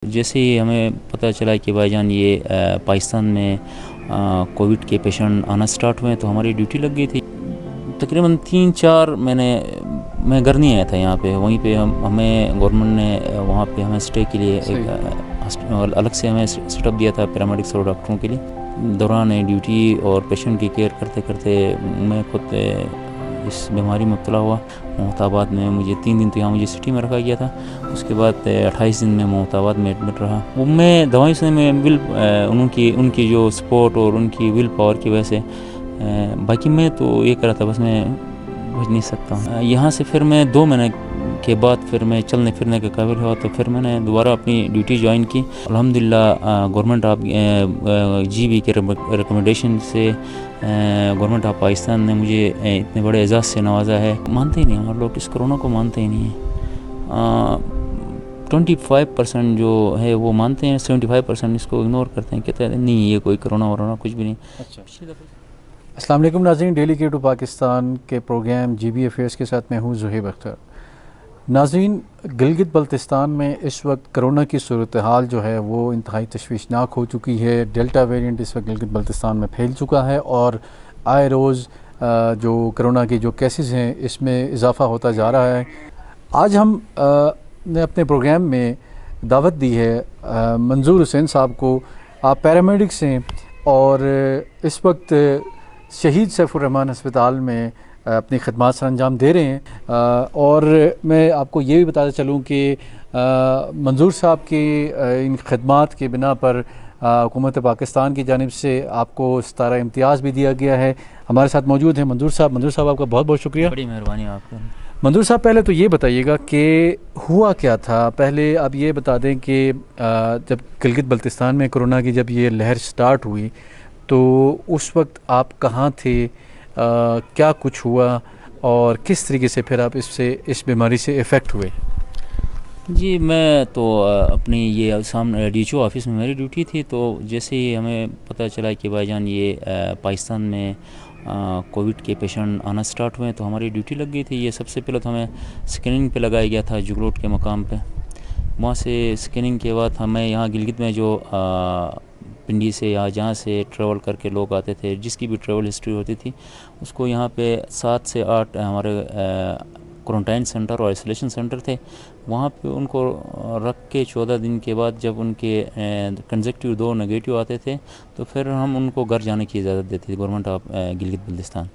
جیسے ہی ہمیں پتہ چلا کہ بھائی جان یہ پاکستان میں کووڈ کے پیشنٹ آنا سٹارٹ ہوئے تو ہماری ڈیوٹی لگ گئی تھی. تقریباً 3-4 میں گھر نہیں آیا تھا یہاں پہ. وہیں پہ ہمیں گورنمنٹ نے وہاں پہ ہمیں اسٹے کے لیے ایک الگ سے ہمیں سیٹ اپ دیا تھا پیرامیڈکس اور ڈاکٹروں کے لیے. دوران ڈیوٹی اور پیشنٹ کی کیئر کرتے کرتے میں خود اس بیماری میں مبتلا ہوا. محمود آباد میں مجھے 3 دن تو یہاں مجھے سٹی میں رکھا گیا تھا. اس کے بعد 28 دن میں محمود آباد میں ایڈمٹ رہا. وہ میں دوائیوں سے میں ان کی جو سپورٹ اور ان کی ول پاور کی وجہ سے باقی میں تو یہ کرا تھا بس میں بچ نہیں سکتا ہوں. یہاں سے پھر میں 2 مہینے کے بعد پھر میں چلنے پھرنے کے قابل ہوا تو پھر میں نے دوبارہ اپنی ڈیوٹی جوائن کی. الحمدللہ گورنمنٹ آف جی بی کے ریکمنڈیشن سے گورنمنٹ آف پاکستان نے مجھے اتنے بڑے اعزاز سے نوازا ہے. مانتے ہی نہیں ہمارے لوگ اس کرونا کو مانتے ہی نہیں ہیں. 25% جو ہے وہ مانتے ہیں, 75% اس کو اگنور کرتے ہیں, کہتے ہیں نہیں یہ کوئی کرونا ورونا کچھ بھی نہیں. اچھا. السلام علیکم ناظرین, ڈیلی کے ٹو پاکستان کے پروگرام جی بی افیئرس کے ساتھ میں ہوں زہیب اختر. ناظرین, گلگت بلتستان میں اس وقت کرونا کی صورتحال جو ہے وہ انتہائی تشویشناک ہو چکی ہے. ڈیلٹا ویریئنٹ اس وقت گلگت بلتستان میں پھیل چکا ہے اور آئے روز جو کرونا کے جو کیسز ہیں اس میں اضافہ ہوتا جا رہا ہے. آج ہم نے اپنے پروگرام میں دعوت دی ہے منظور حسین صاحب کو. آپ پیرامیڈکس ہیں اور اس وقت شہید سیف الرحمن ہسپتال میں اپنی خدمات سر انجام دے رہے ہیں. اور میں آپ کو یہ بھی بتاتا چلوں کہ منظور صاحب کی ان خدمات کے بنا پر حکومت پاکستان کی جانب سے آپ کو ستارہ امتیاز بھی دیا گیا ہے. ہمارے ساتھ موجود ہیں منظور صاحب. منظور صاحب آپ کا بہت بہت شکریہ. بڑی مہربانی آپ کا. منظور صاحب, پہلے تو یہ بتائیے گا کہ ہوا کیا تھا. پہلے آپ یہ بتا دیں کہ جب گلگت بلتستان میں کرونا کی جب یہ لہر سٹارٹ ہوئی تو اس وقت آپ کہاں تھے, کیا کچھ ہوا اور کس طریقے سے پھر آپ اس بیماری سے افیکٹ ہوئے؟ جی, میں تو اپنی یہ سامنے ڈی ایچ او آفس میں میری ڈیوٹی تھی. تو جیسے ہی ہمیں پتہ چلا کہ بھائی جان یہ پاکستان میں کووڈ کے پیشنٹ آنا سٹارٹ ہوئے تو ہماری ڈیوٹی لگ گئی تھی. یہ سب سے پہلے تو ہمیں اسکریننگ پہ لگایا گیا تھا جگروٹ کے مقام پہ. وہاں سے اسکریننگ کے بعد ہمیں یہاں گلگت میں جو پنڈی سے یا جہاں سے ٹریول کر کے لوگ آتے تھے, جس کی بھی ٹریول ہسٹری ہوتی تھی, اس کو یہاں پہ 7 سے 8 ہمارے کوارنٹائن سینٹر اور آئسولیشن سینٹر تھے. وہاں پہ ان کو رکھ کے 14 دن کے بعد جب ان کے کنزیکٹیو 2 نگیٹیو آتے تھے تو پھر ہم ان کو گھر جانے کی اجازت دیتی تھی گورنمنٹ آف گلگت بلتستان.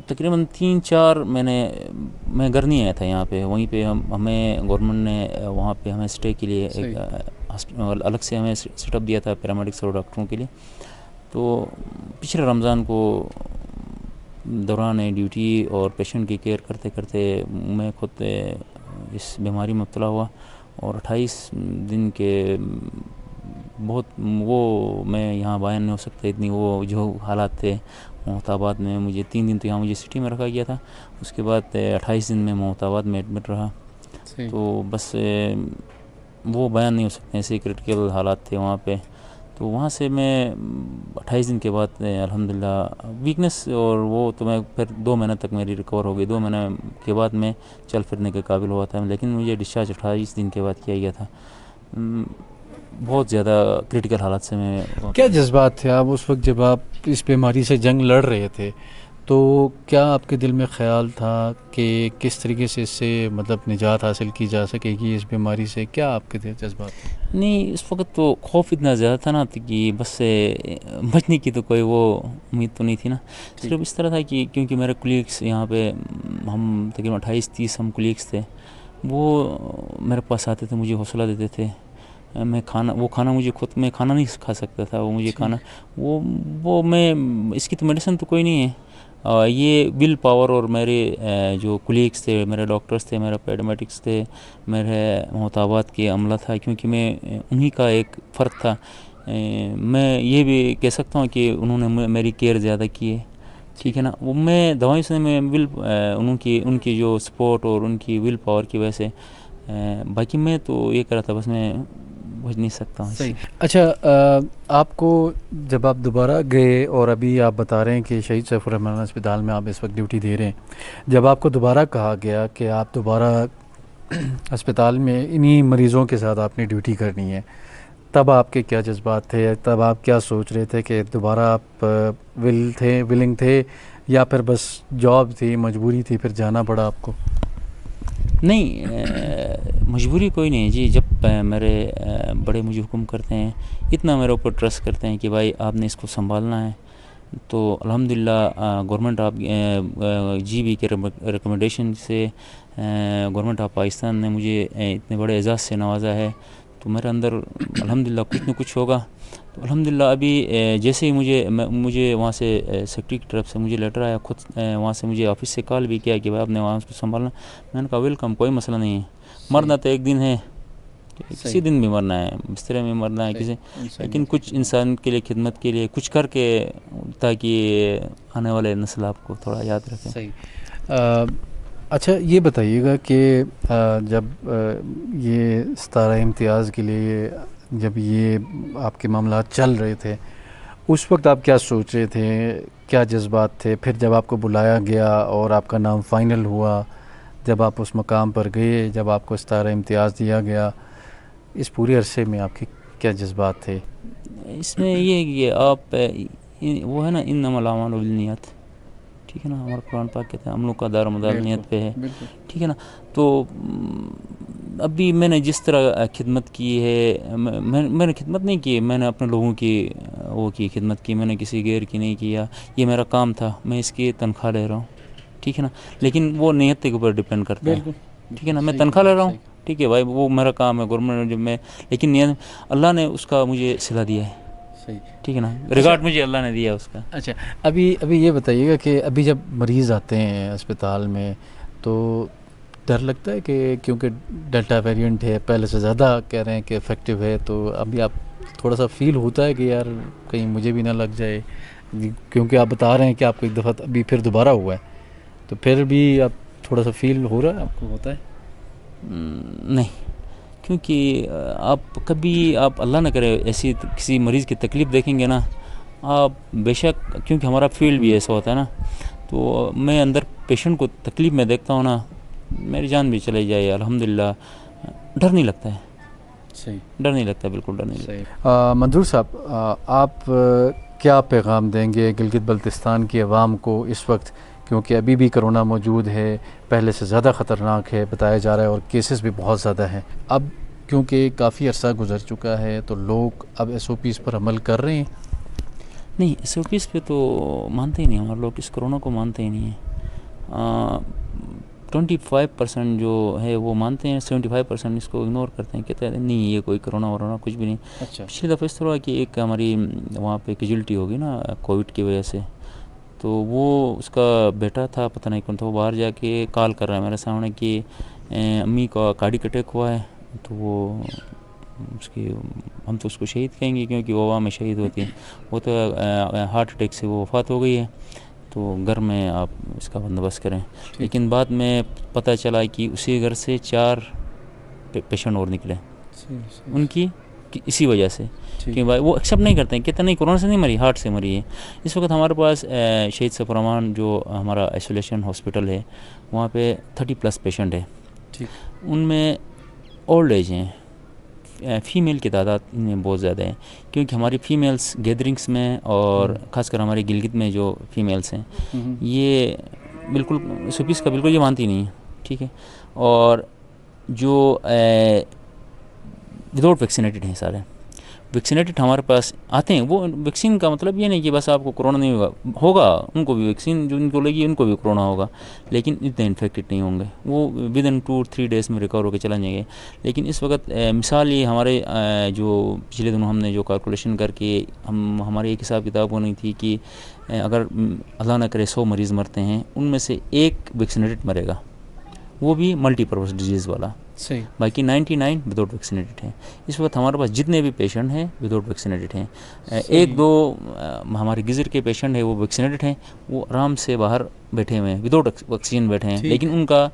تقریباً 3-4 میں گھر نہیں آیا تھا یہاں پہ. وہیں پہ ہمیں گورنمنٹ نے وہاں پہ ہمیں اسٹے کے لیے ایک الگ سے ہمیں سیٹ اپ دیا تھا پیرامیڈکس اور ڈاکٹروں کے لیے. تو پچھلے رمضان کو دوران ڈیوٹی اور پیشنٹ کی کیئر کرتے کرتے میں خود اس بیماری میں مبتلا ہوا اور 28 دن کے بہت وہ میں یہاں بیان نہیں ہو سکتا اتنی وہ جو حالات تھے. محمود آباد میں مجھے 3 دن تو یہاں مجھے سٹی میں رکھا گیا تھا. اس کے بعد 28 دن میں محمود آباد میں ایڈمٹ رہا. تو بس وہ بیان نہیں ہو سکتے, ایسے کرٹیکل حالات تھے وہاں پہ. تو وہاں سے میں 28 دن کے بعد الحمدللہ ویکنس اور وہ تو میں پھر 2 مہینے تک میری ریکور ہو گئی. 2 مہینے کے بعد میں چل پھرنے کے قابل ہوا تھا, لیکن مجھے ڈسچارج 28 دن کے بعد کیا گیا تھا. بہت زیادہ کرٹیکل حالات سے میں. کیا جذبات تھے آپ اس وقت جب آپ اس بیماری سے جنگ لڑ رہے تھے؟ تو کیا آپ کے دل میں خیال تھا کہ کس طریقے سے اس سے مطلب نجات حاصل کی جا سکے گی اس بیماری سے؟ کیا آپ کے جذبات تھے؟ نہیں, اس وقت تو خوف اتنا زیادہ تھا نا کہ بس بچنے کی تو کوئی وہ امید تو نہیں تھی نا. صرف اس طرح تھا کہ کیونکہ میرے کولیگس یہاں پہ ہم تقریباً 28-30 ہم کولیگس تھے, وہ میرے پاس آتے تھے, مجھے حوصلہ دیتے تھے. میں کھانا مجھے خود میں کھانا نہیں کھا سکتا تھا. وہ مجھے کھانا وہ میں اس کی تو میڈیسن تو کوئی نہیں ہے. یہ ول پاور اور میرے جو کولیگس تھے, میرے ڈاکٹرس تھے, میرے پیرامیڈکس تھے, میرے محمود آباد کے عملہ تھا, کیونکہ میں انہی کا ایک فرد تھا. میں یہ بھی کہہ سکتا ہوں کہ انہوں نے میری کیئر زیادہ کی ہے. ٹھیک ہے نا. وہ میں دوائیوں سے میں ان کی جو سپورٹ اور ان کی ول پاور کی وجہ سے باقی میں تو یہ کرا تھا بس میں بچ نہیں سکتا ہوں. صحیح. اچھا, آپ کو جب آپ دوبارہ گئے اور ابھی آپ بتا رہے ہیں کہ شہید سیف الرحمن ہسپتال میں آپ اس وقت ڈیوٹی دے رہے ہیں, جب آپ کو دوبارہ کہا گیا کہ آپ دوبارہ اسپتال میں انہی مریضوں کے ساتھ آپ نے ڈیوٹی کرنی ہے، تب آپ کے کیا جذبات تھے؟ تب آپ کیا سوچ رہے تھے کہ دوبارہ آپ ولنگ تھے یا پھر بس جاب تھی، مجبوری تھی، پھر جانا پڑا آپ کو؟ نہیں، مجبوری کوئی نہیں جی. جب میرے بڑے مجھے حکم کرتے ہیں، اتنا میرے اوپر ٹرسٹ کرتے ہیں کہ بھائی آپ نے اس کو سنبھالنا ہے، تو الحمدللہ گورنمنٹ آف جی بی کے ریکمنڈیشن سے گورنمنٹ آف پاکستان نے مجھے اتنے بڑے اعزاز سے نوازا ہے. تو میرے اندر الحمدللہ کچھ نہ کچھ ہوگا. تو الحمدللہ ابھی جیسے ہی مجھے وہاں سے سیکٹری کی طرف سے مجھے لیٹر آیا، خود وہاں سے مجھے آفس سے کال بھی کیا کہ بھائی آپ نے وہاں اس کو سنبھالنا. میں نے کہا ویلکم، کوئی مسئلہ نہیں ہے، مرنا تو ایک دن ہے، کسی دن بھی مرنا ہے، بسترے میں مرنا ہے کسی، لیکن کچھ انسان کے لیے خدمت کے لیے کچھ کر کے، تاکہ آنے والے نسل آپ کو تھوڑا یاد رکھے. صحیح. اچھا یہ بتائیے گا کہ جب یہ ستارہ امتیاز کے لیے جب یہ آپ کے معاملات چل رہے تھے، اس وقت آپ کیا سوچ رہے تھے، کیا جذبات تھے؟ پھر جب آپ کو بلایا گیا اور آپ کا نام فائنل ہوا، جب آپ اس مقام پر گئے، جب آپ کو ستارہ امتیاز دیا گیا، اس پورے عرصے میں آپ کے کیا جذبات تھے؟ اس میں یہ ہے کہ آپ وہ ہے نا انما الاعمال بالنیات، ٹھیک ہے نا، ہمارا قرآن پاک کہتا ہے عملوں کا دار مدار نیت پہ ہے، ٹھیک ہے نا. تو ابھی میں نے جس طرح خدمت کی ہے، میں نے خدمت نہیں کی، میں نے اپنے لوگوں کی وہ کی خدمت کی، میں نے کسی غیر کی نہیں کیا. یہ میرا کام تھا، میں اس کی تنخواہ لے رہا ہوں، ٹھیک ہے نا، لیکن وہ نیت کے اوپر ڈپینڈ کرتا ہے، ٹھیک ہے نا. میں تنخواہ لے رہا ہوں، ٹھیک ہے بھائی، وہ میرا کام ہے گورنمنٹ جب میں، لیکن نیت اللہ نے اس کا مجھے صلہ دیا ہے، ٹھیک ہے نا، ریگارڈ مجھے اللہ نے دیا اس کا. اچھا ابھی یہ بتائیے گا کہ ابھی جب مریض آتے ہیں اسپتال میں تو ڈر لگتا ہے کہ کیونکہ ڈیلٹا ویریئنٹ ہے، پہلے سے زیادہ کہہ رہے ہیں کہ افیکٹو ہے، تو ابھی آپ تھوڑا سا فیل ہوتا ہے کہ یار کہیں مجھے بھی نہ لگ جائے، کیونکہ آپ بتا رہے ہیں کہ آپ کو ایک دفعہ ابھی پھر دوبارہ ہوا ہے، تو پھر بھی آپ تھوڑا سا فیل ہو رہا ہے آپ کو؟ ہوتا ہے؟ نہیں، کیونکہ آپ اللہ نہ کرے ایسی کسی مریض کی تکلیف دیکھیں گے نا آپ، بے شک، کیونکہ ہمارا فیلڈ بھی ایسا ہوتا ہے نا، تو میں اندر پیشنٹ کو تکلیف میں دیکھتا ہوں نا، میری جان بھی چلی جائے الحمدللہ، ڈر نہیں لگتا ہے. صحیح، ڈر نہیں لگتا، بالکل ڈر نہیں لگتا. منظور صاحب، آپ کیا پیغام دیں گے گلگت بلتستان کی عوام کو اس وقت، کیونکہ ابھی بھی کرونا موجود ہے، پہلے سے زیادہ خطرناک ہے بتایا جا رہا ہے، اور کیسز بھی بہت زیادہ ہیں. اب کیونکہ کافی عرصہ گزر چکا ہے تو لوگ اب ایس او پیز پر عمل کر رہے ہیں؟ نہیں، ایس او پیز پہ تو مانتے ہی نہیں، ہمارے لوگ اس کرونا کو مانتے ہی نہیں ہیں. 25% جو ہے وہ مانتے ہیں، 75% اس کو اگنور کرتے ہیں، کہتے ہیں نہیں یہ کوئی کرونا ورونا کچھ بھی نہیں. اچھا، پچھلی دفعہ اس طرح ہوا کہ ایک ہماری وہاں پہ کیجولٹی ہوگی نا کووڈ کی وجہ سے، تو وہ اس کا بیٹا تھا، پتہ نہیں کون تھا، وہ باہر جا کے کال کر رہا ہے میرے سامنے کہ امی کا کارڈک اٹیک ہوا ہے. تو وہ اس کی، ہم تو اس کو شہید کہیں گے کیونکہ وہ عوام میں شہید ہوتی ہیں، وہ تو ہارٹ اٹیک سے وہ وفات ہو گئی ہے، تو گھر میں آپ اس کا بندوبست کریں. لیکن بعد میں پتہ چلا کہ اسی گھر سے 4 پیشنٹ اور نکلے ان کی اسی وجہ سے، کہ بھائی وہ ایکسیپٹ نہیں کرتے ہیں، کہتے نہیں کورونا سے نہیں مری، ہارٹ سے مری ہے. اس وقت ہمارے پاس شہید سفر امان جو ہمارا آئسولیشن ہاسپٹل ہے، وہاں پہ 30+ پیشنٹ ہے، ان میں اولڈ ایج ہیں، فیمیل کی تعداد میں بہت زیادہ ہے، کیونکہ ہماری فیمیلز گیدرنگس میں اور خاص کر ہمارے گلگت میں جو فیمیلز ہیں یہ بالکل سپیس کا بالکل یہ مانتی نہیں ہے، ٹھیک ہے. اور جو وداؤٹ ویکسینیٹڈ ہیں، سارے ویکسینیٹڈ ہمارے پاس آتے ہیں. وہ ویکسین کا مطلب یہ نہیں کہ بس آپ کو کرونا نہیں ہوگا، ان کو بھی ویکسین جو ان کو لگی ان کو بھی کرونا ہوگا، لیکن اتنے انفیکٹڈ نہیں ہوں گے، وہ ودن 2-3 days میں ریکور ہو کے چلا جائیں گے. لیکن اس وقت مثال یہ ہمارے جو پچھلے دنوں ہم نے جو کیلکولیشن کر کے ہماری ایک حساب کتاب ہونی تھی کہ اگر اللہ نہ کرے 100 مریض مرتے ہیں، ان میں سے ایک ویکسینیٹڈ مرے گا، وہ بھی ملٹی پرپز ڈیزیز والا، صحیح، باقی 99 وداؤٹ ویکسینیٹڈ ہیں. اس وقت ہمارے پاس جتنے بھی پیشنٹ ہیں وداؤٹ ویکسینیٹڈ ہیں. 1-2 ہمارے گزر کے پیشنٹ ہیں وہ ویکسینیٹڈ ہیں، وہ آرام سے باہر بیٹھے ہوئے ہیں، وداؤٹ ویکسین بیٹھے ہیں، لیکن ان کا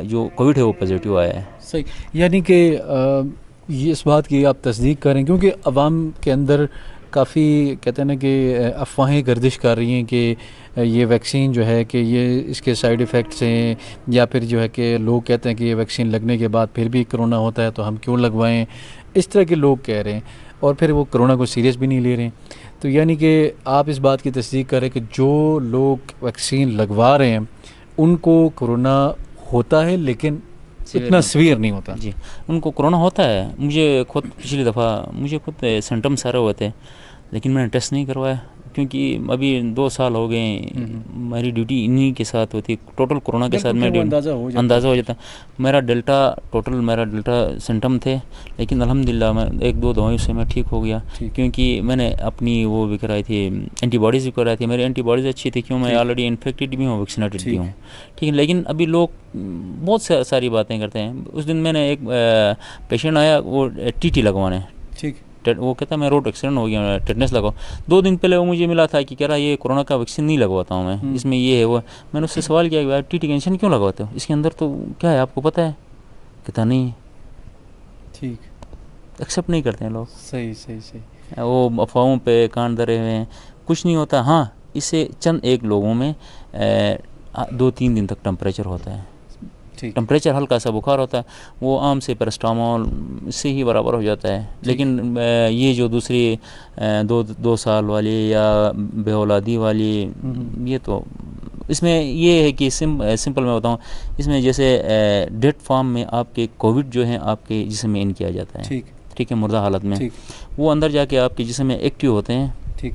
جو کووڈ ہے وہ پازیٹیو آیا ہے. صحیح، یعنی کہ یہ اس بات کی آپ تصدیق کریں، کیونکہ عوام کے اندر کافی کہتے ہیں نا کہ افواہیں گردش کر رہی ہیں کہ یہ ویکسین جو ہے کہ یہ اس کے سائیڈ ایفیکٹس ہیں، یا پھر جو ہے کہ لوگ کہتے ہیں کہ یہ ویکسین لگنے کے بعد پھر بھی کرونا ہوتا ہے تو ہم کیوں لگوائیں، اس طرح کے لوگ کہہ رہے ہیں، اور پھر وہ کرونا کو سیریس بھی نہیں لے رہے ہیں. تو یعنی کہ آپ اس بات کی تصدیق کریں کہ جو لوگ ویکسین لگوا رہے ہیں ان کو کرونا ہوتا ہے لیکن اتنا سویئر نہیں ہوتا. جی ان کو کرونا ہوتا ہے. مجھے خود پچھلی دفعہ سمٹم سارے ہوئے تھے، لیکن میں نے ٹیسٹ نہیں کروایا کیونکہ ابھی 2 سال ہو گئے. میری ڈیوٹی انہی کے ساتھ ہوتی، ٹوٹل کرونا کے ساتھ میری اندازہ ہو جاتا. میرا ڈیلٹا سمٹم تھے، لیکن الحمدللہ میں 1-2 دوائیوں سے میں ٹھیک ہو گیا، کیونکہ میں نے اپنی وہ بھی کرائی تھی، اینٹی باڈیز بھی کرائی تھی. میری اینٹی باڈیز اچھی تھی، کیوں میں آلریڈی انفیکٹڈ بھی ہوں، ویکسینیٹڈ بھی ہوں. ٹھیک ہے، لیکن ابھی لوگ بہت ساری باتیں کرتے ہیں. اس دن میں نے ایک پیشنٹ آیا، وہ ٹی ٹی لگوانے، ٹھیک، وہ کہتا ہے میں روڈ ایکسیڈنٹ ہو گیا، ٹیٹنس لگاؤ. 2 دن پہلے وہ مجھے ملا تھا کہ کہہ رہا یہ کورونا کا ویکسین نہیں لگواتا ہوں میں، اس میں یہ ہے وہ. میں نے اس سے سوال کیا کہ آپ ٹی ٹی کا انجیکشن کیوں لگواتے ہو، اس کے اندر تو کیا ہے آپ کو پتہ ہے؟ کہتا نہیں. ٹھیک، ایکسیپٹ نہیں کرتے ہیں لوگ. صحیح. وہ افواہوں پہ کان دھرے ہوئے ہیں. کچھ نہیں ہوتا. ہاں، اس سے چند ایک لوگوں میں 2-3 دن تک ٹمپریچر ہوتا ہے، ٹمپریچر ہلکا سا بخار ہوتا ہے، وہ عام سے پیرسٹامول سے ہی برابر ہو جاتا ہے. لیکن یہ جو دوسری 2 سال والی یا بے اولادی والی، یہ تو اس میں یہ ہے کہ سمپل میں بتاؤں، اس میں جیسے ڈیڈ فارم میں آپ کے کووڈ جو ہیں آپ کے جسم میں ان کیا جاتا ہے، ٹھیک ہے، مردہ حالت میں وہ اندر جا کے آپ کے جسم میں ایکٹیو ہوتے ہیں. ٹھیک،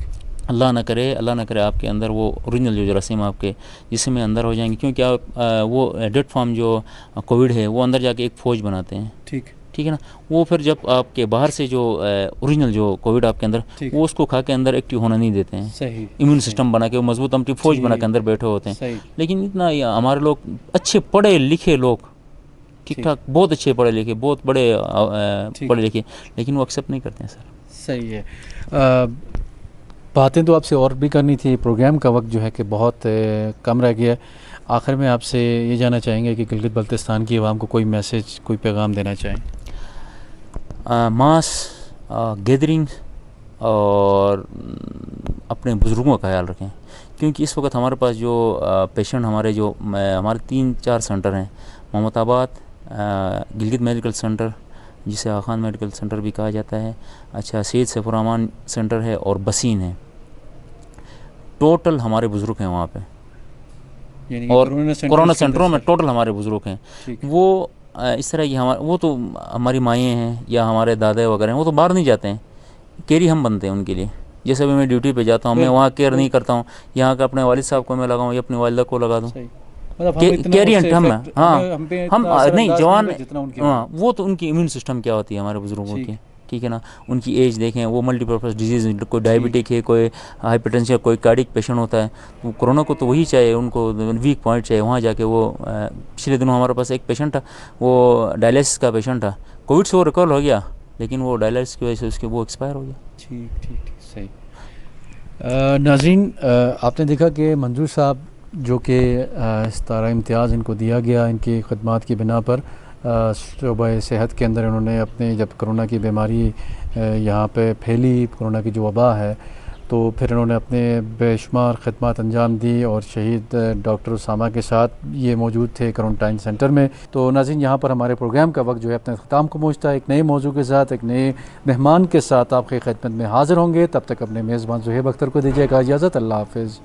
اللہ نہ کرے آپ کے اندر وہ اوریجنل جو جراثیم آپ کے جسم میں اندر ہو جائیں گے، کیونکہ آپ وہ ڈیڈ فارم جو کووڈ ہے وہ اندر جا کے ایک فوج بناتے ہیں. ٹھیک ہے نا. وہ پھر جب آپ کے باہر سے جو اوریجنل جو کووڈ آپ کے اندر، وہ اس کو کھا کے اندر ایکٹیو ہونا نہیں دیتے ہیں. امیون سسٹم بنا کے وہ مضبوط امٹی فوج بنا کے اندر بیٹھے ہوتے ہیں. لیکن اتنا ہمارے لوگ اچھے پڑھے لکھے لوگ، ٹھیک ٹھاک، بہت اچھے پڑھے لکھے، بہت بڑے پڑھے لکھے، لیکن وہ ایکسیپٹ نہیں کرتے ہیں. سر صحیح ہے. باتیں تو آپ سے اور بھی کرنی تھی، پروگرام کا وقت جو ہے کہ بہت کم رہ گیا ہے. آخر میں آپ سے یہ جاننا چاہیں گے کہ گلگت بلتستان کی عوام کو کوئی میسیج، کوئی پیغام دینا چاہیں؟ ماس گیدرنگ اور اپنے بزرگوں کا خیال رکھیں، کیونکہ اس وقت ہمارے پاس جو پیشنٹ ہمارے 3-4 سینٹر ہیں، محمد آباد، گلگت میڈیکل سینٹر جسے آغا خان میڈیکل سینٹر بھی کہا جاتا ہے، اچھا سید سیف الرحمان سینٹر ہے، اور بسین ہے. ٹوٹل ہمارے بزرگ ہیں وہاں پہ، اور کورونا سینٹروں میں ٹوٹل ہمارے بزرگ ہیں. وہ اس طرح کی وہ تو ہماری مائیں ہیں یا ہمارے دادا وغیرہ ہیں، وہ تو باہر نہیں جاتے ہیں، کیری ہم بنتے ہیں ان کے لیے. جیسے ابھی میں ڈیوٹی پہ جاتا ہوں، میں وہاں کیئر نہیں کرتا ہوں، یہاں کا اپنے والد صاحب کو میں لگاؤں یا اپنی والدہ کو لگا دوں. کیرینٹ ہم ہیں. ہاں ہم نہیں جوان، ہاں وہ تو ان کی امیون سسٹم کیا ہوتی ہے ہمارے بزرگوں کی، ٹھیک ہے نا. ان کی ایج دیکھیں، وہ ملٹی پرپز ڈیزیز، کوئی ڈائبٹک ہے، کوئی ہائپر ٹینشن، کوئی کارڈک پیشنٹ ہوتا ہے. وہ کورونا کو تو وہی چاہیے، ان کو ویک پوائنٹ چاہیے وہاں جا کے. وہ پچھلے دنوں ہمارے پاس ایک پیشنٹ تھا، وہ ڈائلسس کا پیشنٹ تھا، کووڈ سے وہ ریکور ہو گیا، لیکن وہ ڈائلسس کی وجہ سے اس کے وہ ایکسپائر ہو گیا. ٹھیک صحیح. ناظرین، آپ نے دیکھا کہ منظور صاحب جو کہ ستارہ امتیاز ان کو دیا گیا ان کی خدمات کی بنا پر شعبہ صحت کے اندر، انہوں نے اپنے جب کرونا کی بیماری یہاں پہ پھیلی، کرونا کی جو وبا ہے، تو پھر انہوں نے اپنے بے شمار خدمات انجام دی، اور شہید ڈاکٹر اسامہ کے ساتھ یہ موجود تھے کرونٹائن سینٹر میں. تو ناظرین، یہاں پر ہمارے پروگرام کا وقت جو ہے اپنے اختتام کو پہنچتا ہے. ایک نئے موضوع کے ساتھ، ایک نئے مہمان کے ساتھ آپ کی خدمت میں حاضر ہوں گے. تب تک اپنے میزبان زہیب اختر کو دیجیے گا اجازت. اللہ حافظ.